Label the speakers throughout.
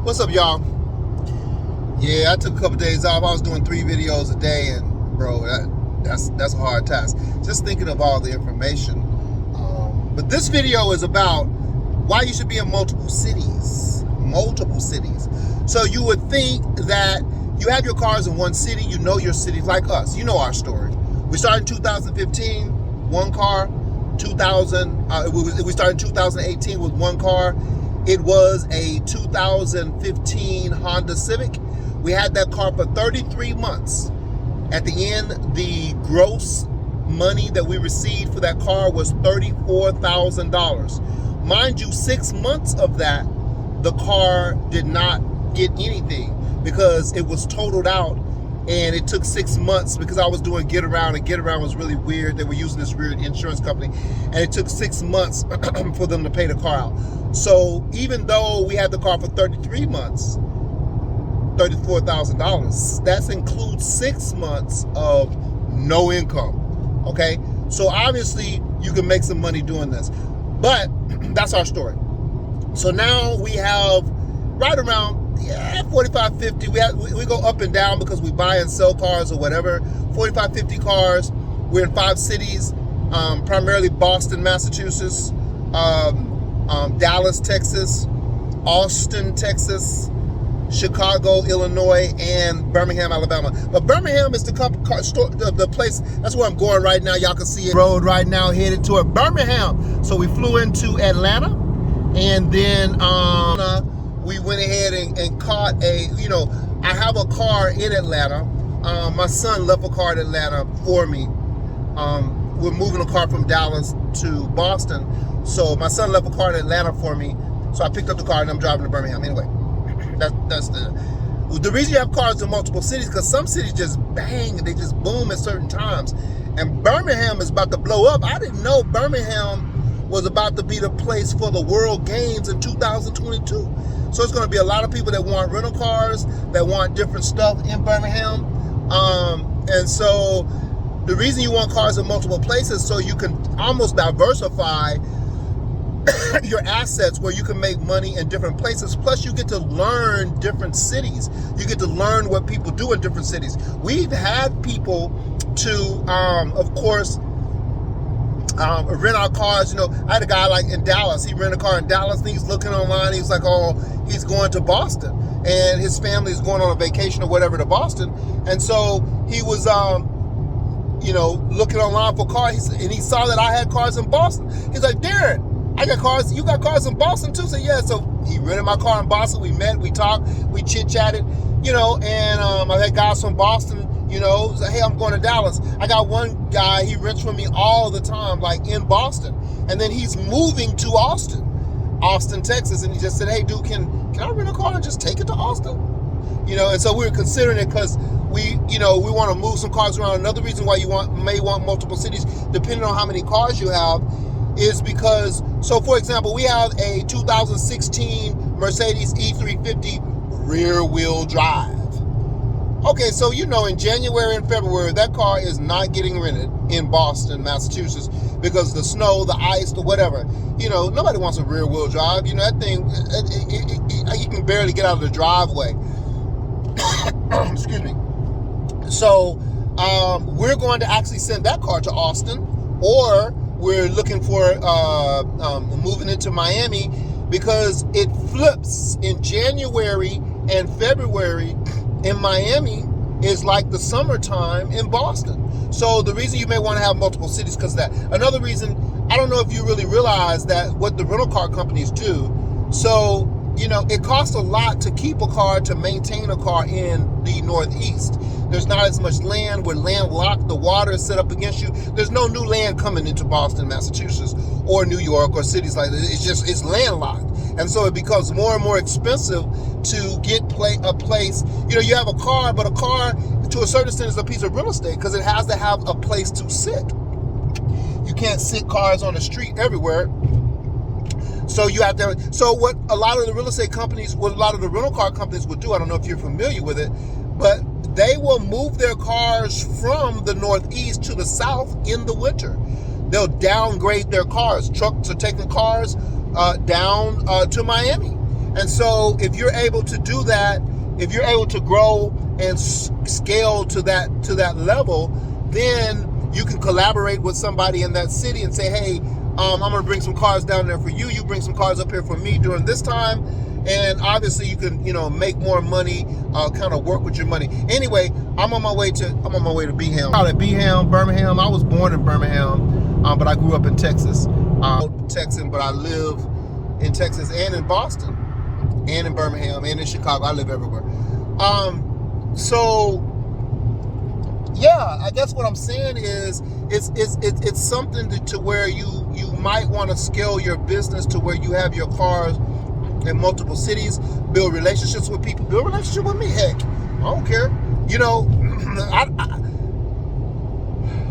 Speaker 1: What's up, y'all? Yeah, I took a couple days off. I was doing 3 videos a day, and bro, that's a hard task. Just thinking of all the information. But this video is about why you should be in multiple cities. Multiple cities. So you would think that you have your cars in one city, you know your cities, like us. You know our story. We started in 2015, one car. We started in 2018 with one car. It was a 2015 Honda Civic. We had that car for 33 months. At the end, the gross money that we received for that car was $34,000. Mind you, 6 months of that, the car did not get anything because it was totaled out, and it took 6 months because I was doing Get Around, and Get Around was really weird. They were using this weird insurance company, and it took 6 months for them to pay the car out. So even though we had the car for 33 months, $34,000, that includes 6 months of no income, okay? So obviously you can make some money doing this, but that's our story. So now we have right around 45, 50. We go up and down because we buy and sell cars or whatever. 45, 50 cars. We're in 5 cities, primarily Boston, Massachusetts, Dallas, Texas, Austin, Texas, Chicago, Illinois, and Birmingham, Alabama. But Birmingham is the place. That's where I'm going right now. Y'all can see it. Road right now headed toward Birmingham. So we flew into Atlanta, and then we went ahead and caught I have a car in Atlanta. My son left a car in Atlanta for me. We're moving a car from Dallas to Boston. So my son left a car in Atlanta for me. So I picked up the car and I'm driving to Birmingham. Anyway, that's the reason you have cars in multiple cities, because some cities just bang, they just boom at certain times. And Birmingham is about to blow up. I didn't know Birmingham was about to be the place for the World Games in 2022. So it's going to be a lot of people that want rental cars, that want different stuff in Birmingham. And so the reason you want cars in multiple places, so you can almost diversify your assets, where you can make money in different places. Plus you get to learn different cities. You get to learn what people do in different cities. We've had people to, of course, rent our cars. I had a guy like in Dallas. He rented a car in Dallas, and he's looking online. He's like, oh, he's going to Boston, and his family is going on a vacation or whatever to Boston. And so he was, looking online for cars, and he saw that I had cars in Boston. He's like, Darren, I got cars. You got cars in Boston too? So yeah. So he rented my car in Boston. We met, we talked, we chit-chatted, and I had guys from Boston, say, hey, I'm going to Dallas. I got one guy, he rents from me all the time, like in Boston. And then he's moving to Austin, Texas. And he just said, hey, dude, can I rent a car and just take it to Austin? And so we were considering it because we want to move some cars around. Another reason why you may want multiple cities, depending on how many cars you have, is because, so for example, we have a 2016 Mercedes E350 rear wheel drive. Okay, so in January and February, that car is not getting rented in Boston, Massachusetts, because the snow, the ice, the whatever. Nobody wants a rear wheel drive. That thing, you can barely get out of the driveway. Excuse me. So we're going to actually send that car to Austin, or we're looking for moving into Miami, because it flips in January and February. In Miami is like the summertime in Boston. So the reason you may want to have multiple cities because of that. Another reason, I don't know if you really realize that what the rental car companies do. So, it costs a lot to keep a car, to maintain a car in the Northeast. There's not as much land. We're landlocked. The water is set up against you. There's no new land coming into Boston, Massachusetts, or New York, or cities like that. It's landlocked. And so it becomes more and more expensive to get a place. You have a car, but a car, to a certain extent, is a piece of real estate because it has to have a place to sit. You can't sit cars on the street everywhere. So you have to. So what a lot of the real estate companies, what a lot of the rental car companies will do, I don't know if you're familiar with it, but they will move their cars from the Northeast to the South in the winter. They'll downgrade their cars. Trucks are taking cars down to Miami. And so if you're able to do that, if you're able to grow and scale to that level, then you can collaborate with somebody in that city and say, hey, I'm going to bring some cars down there for you. You bring some cars up here for me during this time. And obviously you can, make more money, kind of work with your money. Anyway, I'm on my way to Beham. Out at Beham, Birmingham. I was born in Birmingham, but I grew up in Texas. Texan, but I live in Texas and in Boston and in Birmingham and in Chicago. I live everywhere. So yeah, I guess what I'm saying is it's something to where you might want to scale your business to where you have your cars in multiple cities, build relationships with people, build a relationship with me. Heck, I don't care.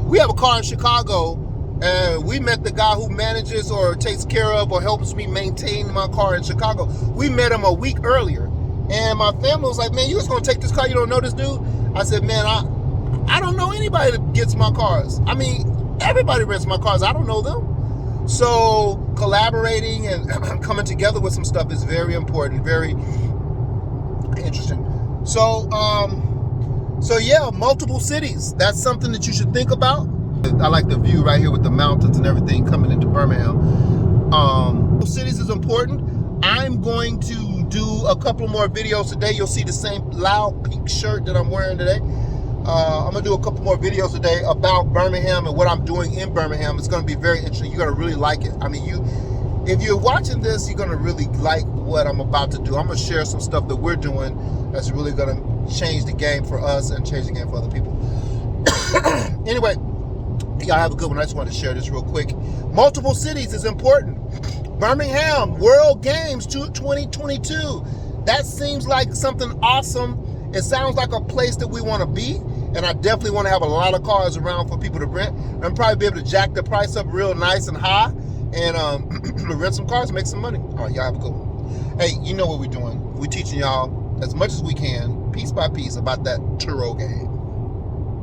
Speaker 1: We have a car in Chicago, and we met the guy who manages or takes care of or helps me maintain my car in Chicago. We met him a week earlier, and my family was like, man, you just gonna take this car? You don't know this dude? I said, man, I don't know anybody that gets my cars. I mean, everybody rents my cars. I don't know them. So collaborating and coming together with some stuff is very important, very interesting. So yeah, multiple cities. That's something that you should think about. I like the view right here with the mountains and everything coming into Birmingham. Cities is important. I'm going to do a couple more videos today. You'll see the same loud pink shirt that I'm wearing today. I'm going to do a couple more videos today about Birmingham and what I'm doing in Birmingham. It's going to be very interesting. You're going to really like it. I mean, if you're watching this, you're going to really like what I'm about to do. I'm going to share some stuff that we're doing that's really going to change the game for us and change the game for other people. Anyway, y'all have a good one. I just wanted to share this real quick. Multiple cities is important. Birmingham, World Games 2022. That seems like something awesome. It sounds like a place that we want to be, and I definitely want to have a lot of cars around for people to rent. And probably be able to jack the price up real nice and high, and rent some cars and make some money. All right, y'all have a good one. Hey, you know what we're doing. We're teaching y'all as much as we can, piece by piece, about that Turo game.